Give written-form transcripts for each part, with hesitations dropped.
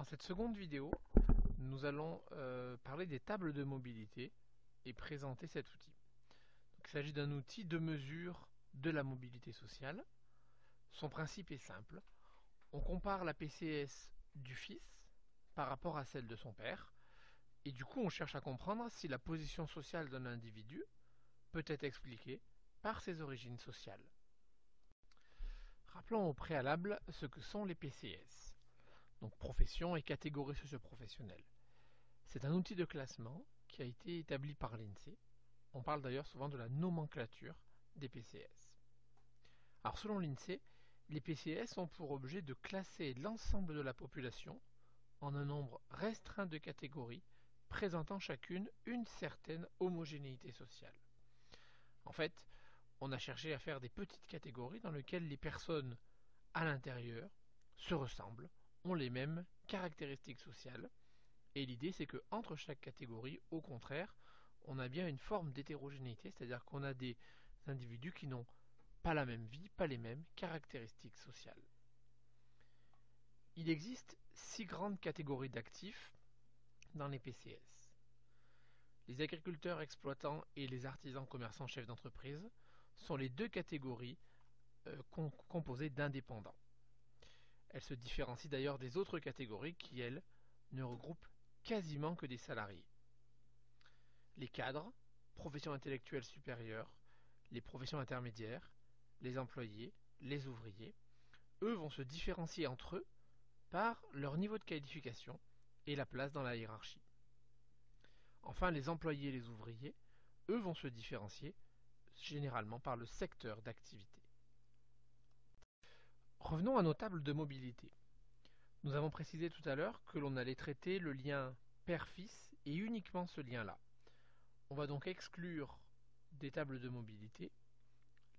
Dans cette seconde vidéo, nous allons parler des tables de mobilité et présenter cet outil. Donc, il s'agit d'un outil de mesure de la mobilité sociale. Son principe est simple. On compare la PCS du fils par rapport à celle de son père, et du coup on cherche à comprendre si la position sociale d'un individu peut être expliquée par ses origines sociales. Rappelons au préalable ce que sont les PCS, donc profession et catégorie socio-professionnelle. C'est un outil de classement qui a été établi par l'INSEE. On parle d'ailleurs souvent de la nomenclature des PCS. Alors selon l'INSEE, les PCS ont pour objet de classer l'ensemble de la population en un nombre restreint de catégories présentant chacune une certaine homogénéité sociale. En fait, on a cherché à faire des petites catégories dans lesquelles les personnes à l'intérieur se ressemblent, ont les mêmes caractéristiques sociales, et l'idée c'est que entre chaque catégorie, au contraire, on a bien une forme d'hétérogénéité, c'est-à-dire qu'on a des individus qui n'ont pas la même vie, pas les mêmes caractéristiques sociales. Il existe 6 grandes catégories d'actifs dans les PCS. Les agriculteurs exploitants et les artisans commerçants chefs d'entreprise sont les deux catégories composées d'indépendants. Elles se différencient d'ailleurs des autres catégories qui, elles, ne regroupent quasiment que des salariés. Les cadres, professions intellectuelles supérieures, les professions intermédiaires, les employés, les ouvriers, eux vont se différencier entre eux par leur niveau de qualification et la place dans la hiérarchie. Enfin, les employés et les ouvriers, eux vont se différencier généralement par le secteur d'activité. Revenons à nos tables de mobilité. Nous avons précisé tout à l'heure que l'on allait traiter le lien père-fils et uniquement ce lien-là. On va donc exclure des tables de mobilité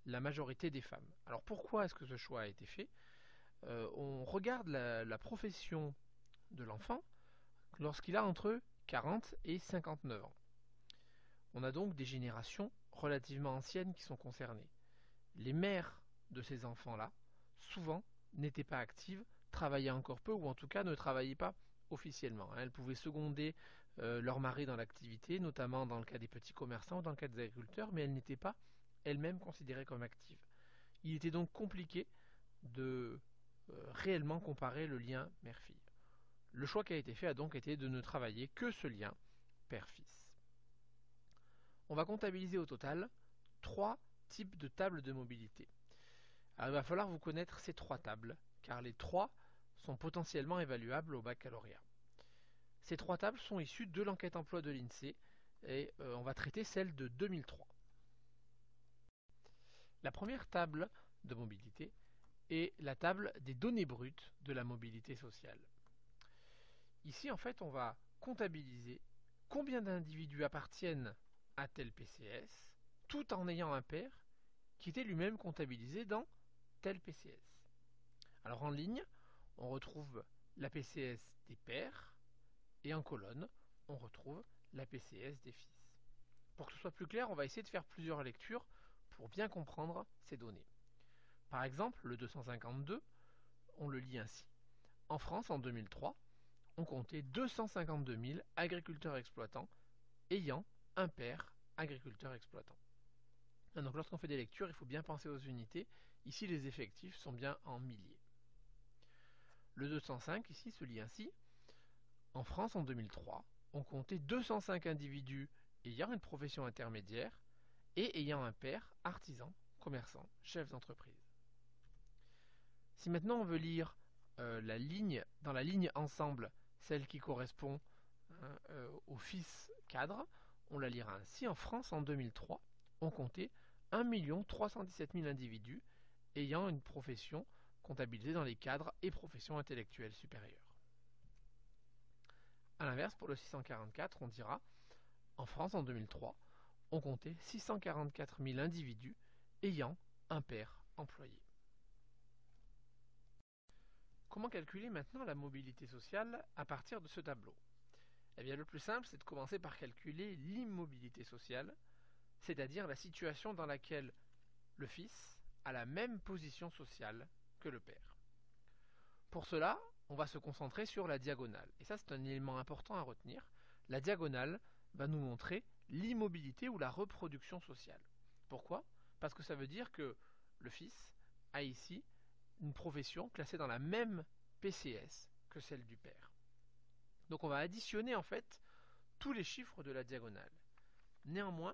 la majorité des femmes. Alors pourquoi est-ce que ce choix a été fait ? On regarde la profession de l'enfant lorsqu'il a entre 40 et 59 ans. On a donc des générations relativement anciennes qui sont concernées. Les mères de ces enfants-là, souvent, n'étaient pas actives, travaillaient encore peu ou en tout cas ne travaillaient pas officiellement. Elles pouvaient seconder leur mari dans l'activité, notamment dans le cas des petits commerçants ou dans le cas des agriculteurs, mais elles n'étaient pas elles-mêmes considérées comme actives. Il était donc compliqué de réellement comparer le lien mère-fille. Le choix qui a été fait a donc été de ne travailler que ce lien père-fils. On va comptabiliser au total 3 types de tables de mobilité. Alors il va falloir vous connaître ces 3 tables, car les 3 sont potentiellement évaluables au baccalauréat. Ces 3 tables sont issues de l'enquête emploi de l'INSEE et on va traiter celle de 2003. La première table de mobilité est la table des données brutes de la mobilité sociale. Ici, en fait, on va comptabiliser combien d'individus appartiennent à tel PCS, tout en ayant un père qui était lui-même comptabilisé dans tel PCS. Alors en ligne, on retrouve la PCS des pères, et en colonne, on retrouve la PCS des fils. Pour que ce soit plus clair, on va essayer de faire plusieurs lectures pour bien comprendre ces données. Par exemple, le 252, on le lit ainsi. En France, en 2003, on comptait 252 000 agriculteurs exploitants ayant un père agriculteur exploitant. Donc lorsqu'on fait des lectures, il faut bien penser aux unités. Ici, les effectifs sont bien en milliers. Le 205, ici, se lit ainsi. En France, en 2003, on comptait 205 individus ayant une profession intermédiaire et ayant un père artisan, commerçant, chef d'entreprise. Si maintenant on veut lire la ligne, dans la ligne ensemble, celle qui correspond au fils cadre, on la lira ainsi. En France, en 2003, on comptait 1 317 000 individus ayant une profession comptabilisée dans les cadres et professions intellectuelles supérieures. A l'inverse, pour le 644, on dira en France, en 2003, on comptait 644 000 individus ayant un père employé. Comment calculer maintenant la mobilité sociale à partir de ce tableau ? Eh bien, le plus simple, c'est de commencer par calculer l'immobilité sociale, c'est-à-dire la situation dans laquelle le fils a la même position sociale que le père. Pour cela, on va se concentrer sur la diagonale. Et ça, c'est un élément important à retenir. La diagonale va nous montrer l'immobilité ou la reproduction sociale. Pourquoi? Parce que ça veut dire que le fils a ici une profession classée dans la même PCS que celle du père. Donc on va additionner en fait tous les chiffres de la diagonale. Néanmoins,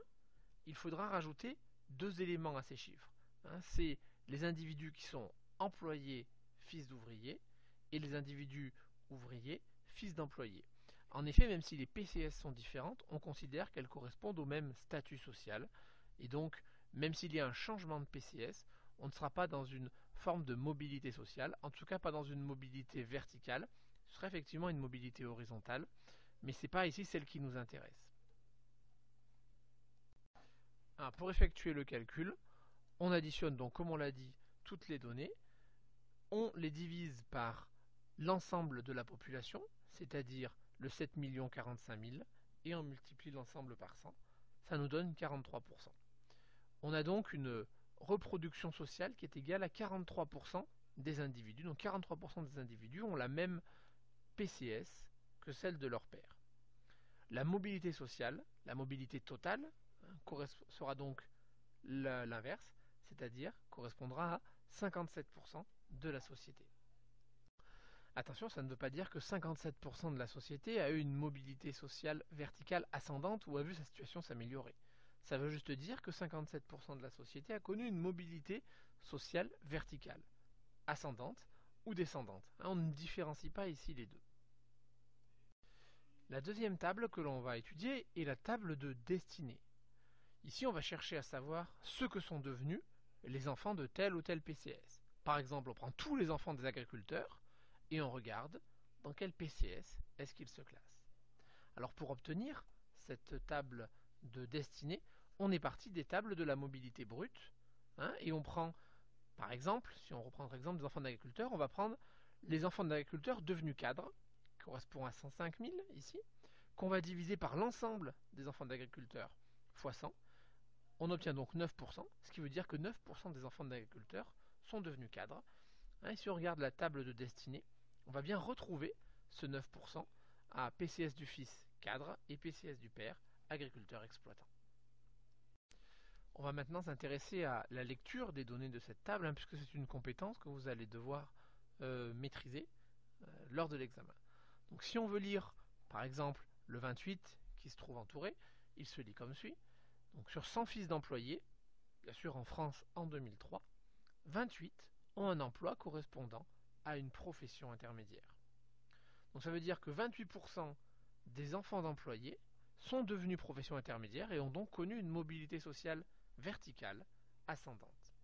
il faudra rajouter deux éléments à ces chiffres. C'est les individus qui sont employés, fils d'ouvriers, et les individus ouvriers, fils d'employés. En effet, même si les PCS sont différentes, on considère qu'elles correspondent au même statut social, et donc, même s'il y a un changement de PCS, on ne sera pas dans une forme de mobilité sociale, en tout cas pas dans une mobilité verticale, ce serait effectivement une mobilité horizontale, mais ce n'est pas ici celle qui nous intéresse. Pour effectuer le calcul, on additionne donc, comme on l'a dit, toutes les données, on les divise par l'ensemble de la population, c'est-à-dire le 7 045 000, et on multiplie l'ensemble par 100, ça nous donne 43%. On a donc une reproduction sociale qui est égale à 43% des individus. Donc 43% des individus ont la même PCS que celle de leur père. La mobilité sociale, la mobilité totale, sera donc l'inverse, c'est-à-dire correspondra à 57% de la société. Attention, ça ne veut pas dire que 57% de la société a eu une mobilité sociale verticale ascendante ou a vu sa situation s'améliorer. Ça veut juste dire que 57% de la société a connu une mobilité sociale verticale, ascendante ou descendante. On ne différencie pas ici les deux. La deuxième table que l'on va étudier est la table de destinée. Ici, on va chercher à savoir ce que sont devenus les enfants de tel ou tel PCS. Par exemple, on prend tous les enfants des agriculteurs et on regarde dans quel PCS est-ce qu'ils se classent. Alors pour obtenir cette table de destinée, on est parti des tables de la mobilité brute, et on prend, par exemple, si on reprend l'exemple des enfants d'agriculteurs, on va prendre les enfants d'agriculteurs devenus cadres, qui correspond à 105 000 ici, qu'on va diviser par l'ensemble des enfants d'agriculteurs fois 100. On obtient donc 9%, ce qui veut dire que 9% des enfants d'agriculteurs sont devenus cadres. Et si on regarde la table de destinée, on va bien retrouver ce 9% à PCS du fils cadre et PCS du père agriculteur exploitant. On va maintenant s'intéresser à la lecture des données de cette table, puisque c'est une compétence que vous allez devoir maîtriser lors de l'examen. Donc si on veut lire par exemple le 28 qui se trouve entouré, il se lit comme suit. Donc sur 100 fils d'employés, bien sûr en France en 2003, 28 ont un emploi correspondant à une profession intermédiaire. Donc ça veut dire que 28% des enfants d'employés sont devenus professions intermédiaires et ont donc connu une mobilité sociale verticale ascendante.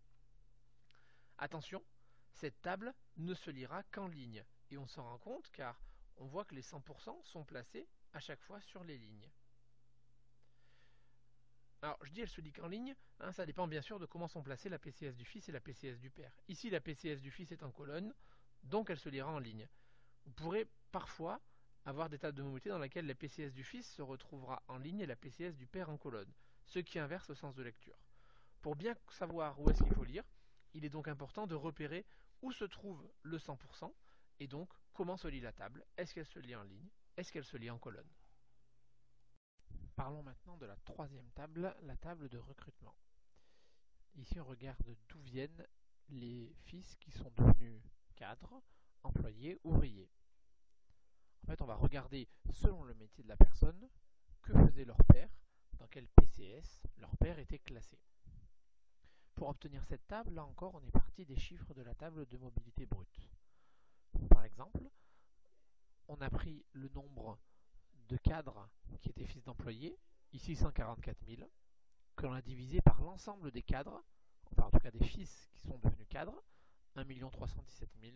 Attention, cette table ne se lira qu'en ligne et on s'en rend compte car on voit que les 100% sont placés à chaque fois sur les lignes. Alors je dis elle se lit qu'en ligne, ça dépend bien sûr de comment sont placées la PCS du fils et la PCS du père. Ici la PCS du fils est en colonne, donc elle se lira en ligne. Vous pourrez parfois avoir des tables de mobilité dans lesquelles la PCS du fils se retrouvera en ligne et la PCS du père en colonne, ce qui inverse le sens de lecture. Pour bien savoir où est-ce qu'il faut lire, il est donc important de repérer où se trouve le 100% et donc comment se lit la table. Est-ce qu'elle se lit en ligne? Est-ce qu'elle se lit en colonne? Parlons maintenant de la troisième table, la table de recrutement. Ici, on regarde d'où viennent les fils qui sont devenus cadres, employés, ouvriers. En fait, on va regarder, selon le métier de la personne, que faisait leur père, dans quel PCS leur père était classé. Pour obtenir cette table, là encore, on est parti des chiffres de la table de mobilité brute. Par exemple, on a pris le nombre de cadres qui étaient fils d'employés, ici 144 000, que l'on a divisé par l'ensemble des cadres, enfin en tout cas des fils qui sont devenus cadres, 1 317 000,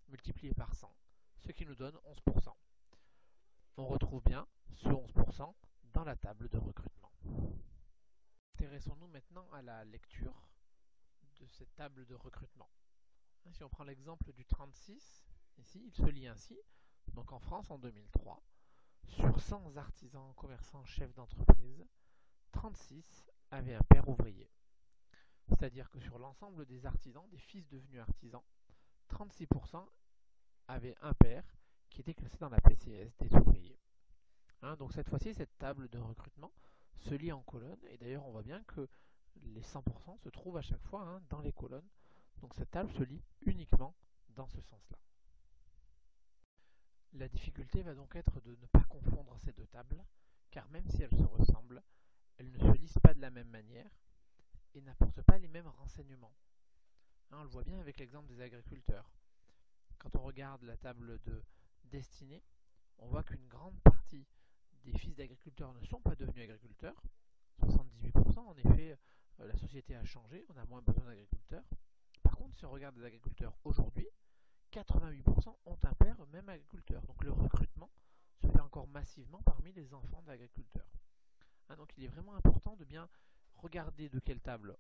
multiplié par 100, ce qui nous donne 11%. On retrouve bien ce 11% dans la table de recrutement. Intéressons-nous maintenant à la lecture de cette table de recrutement. Si on prend l'exemple du 36, ici, il se lit ainsi. Donc en France, en 2003, sur 100 artisans, commerçants, chefs d'entreprise, 36 avaient un père ouvrier. C'est-à-dire que sur l'ensemble des artisans, des fils devenus artisans, 36% avait un père qui était classé dans la PCS des ouvriers. Donc cette fois-ci, cette table de recrutement se lit en colonnes, et d'ailleurs on voit bien que les 100% se trouvent à chaque fois dans les colonnes. Donc cette table se lit uniquement dans ce sens-là. La difficulté va donc être de ne pas confondre ces deux tables, car même si elles se ressemblent, elles ne se lisent pas de la même manière et n'apportent pas les mêmes renseignements. On le voit bien avec l'exemple des agriculteurs. Quand on regarde la table de destinée, on voit qu'une grande partie des fils d'agriculteurs ne sont pas devenus agriculteurs. 78%, en effet, la société a changé, on a moins besoin d'agriculteurs. Par contre, si on regarde les agriculteurs aujourd'hui, 88% ont un père même agriculteur. Donc le recrutement se fait encore massivement parmi les enfants d'agriculteurs. Donc il est vraiment important de bien regarder de quelle table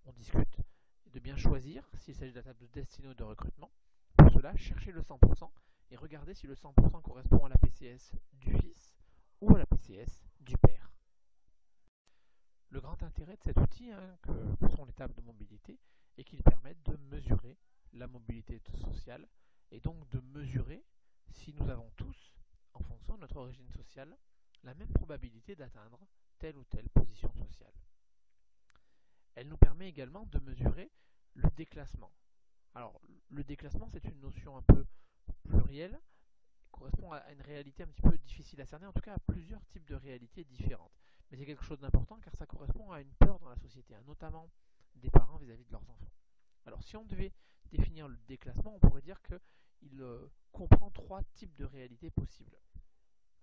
on discute, et de bien choisir s'il s'agit de la table de destinée ou de recrutement. Pour cela, cherchez le 100% et regardez si le 100% correspond à la PCS du fils ou à la PCS du père. Le grand intérêt de cet outil, que sont les tables de mobilité, est qu'ils permettent de mesurer la mobilité sociale et donc de mesurer si nous avons tous, en fonction de notre origine sociale, la même probabilité d'atteindre telle ou telle position sociale. Elle nous permet également de mesurer le déclassement. Alors, le déclassement, c'est une notion un peu plurielle, qui correspond à une réalité un petit peu difficile à cerner, en tout cas à plusieurs types de réalités différentes. Mais c'est quelque chose d'important car ça correspond à une peur dans la société, notamment des parents vis-à-vis de leurs enfants. Alors, si on devait définir le déclassement, on pourrait dire qu'il comprend trois types de réalités possibles.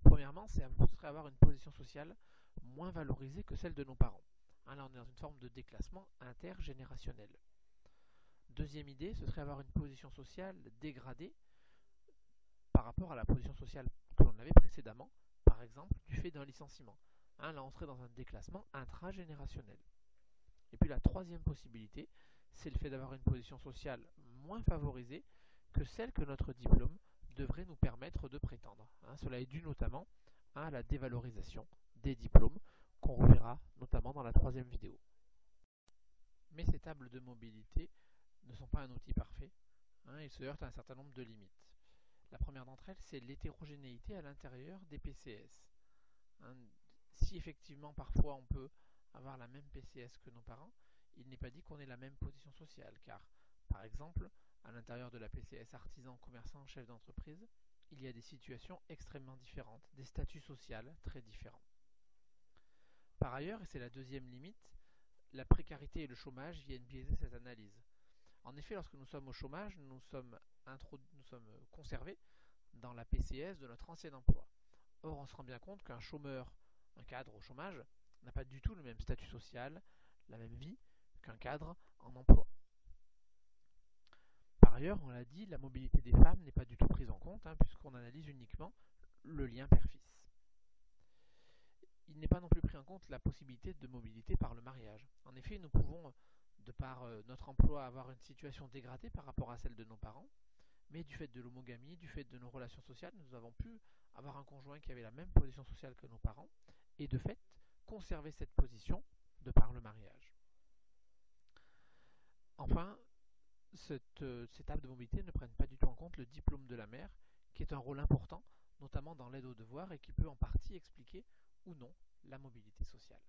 Premièrement, ce serait avoir une position sociale moins valorisée que celle de nos parents. Là, on est dans une forme de déclassement intergénérationnel. Deuxième idée, ce serait avoir une position sociale dégradée par rapport à la position sociale que l'on avait précédemment, par exemple du fait d'un licenciement. Là, on serait dans un déclassement intragénérationnel. Et puis la troisième possibilité, c'est le fait d'avoir une position sociale moins favorisée que celle que notre diplôme devrait nous permettre de prétendre. Cela est dû notamment à la dévalorisation des diplômes qu'on reverra notamment dans la troisième vidéo. Mais ces tables de mobilité ne sont pas un outil parfait. Ils se heurtent à un certain nombre de limites. La première d'entre elles, c'est l'hétérogénéité à l'intérieur des PCS. Si effectivement parfois on peut avoir la même PCS que nos parents, il n'est pas dit qu'on ait la même position sociale, car par exemple, à l'intérieur de la PCS artisan, commerçant, chef d'entreprise, il y a des situations extrêmement différentes, des statuts sociaux très différents. Par ailleurs, et c'est la deuxième limite, la précarité et le chômage viennent biaiser cette analyse. En effet, lorsque nous sommes au chômage, nous sommes conservés dans la PCS de notre ancien emploi. Or, on se rend bien compte qu'un chômeur, un cadre au chômage, n'a pas du tout le même statut social, la même vie qu'un cadre en emploi. Par ailleurs, on l'a dit, la mobilité des femmes n'est pas du tout prise en compte, puisqu'on analyse uniquement le lien père-fils. Il n'est pas non plus pris en compte la possibilité de mobilité par le mariage. En effet, nous pouvons, de par notre emploi, avoir une situation dégradée par rapport à celle de nos parents, mais du fait de l'homogamie, du fait de nos relations sociales, nous avons pu avoir un conjoint qui avait la même position sociale que nos parents, et de fait, conserver cette position de par le mariage. Enfin, ces tables de mobilité ne prennent pas du tout en compte le diplôme de la mère, qui est un rôle important, notamment dans l'aide aux devoirs, et qui peut en partie expliquer ou non la mobilité sociale.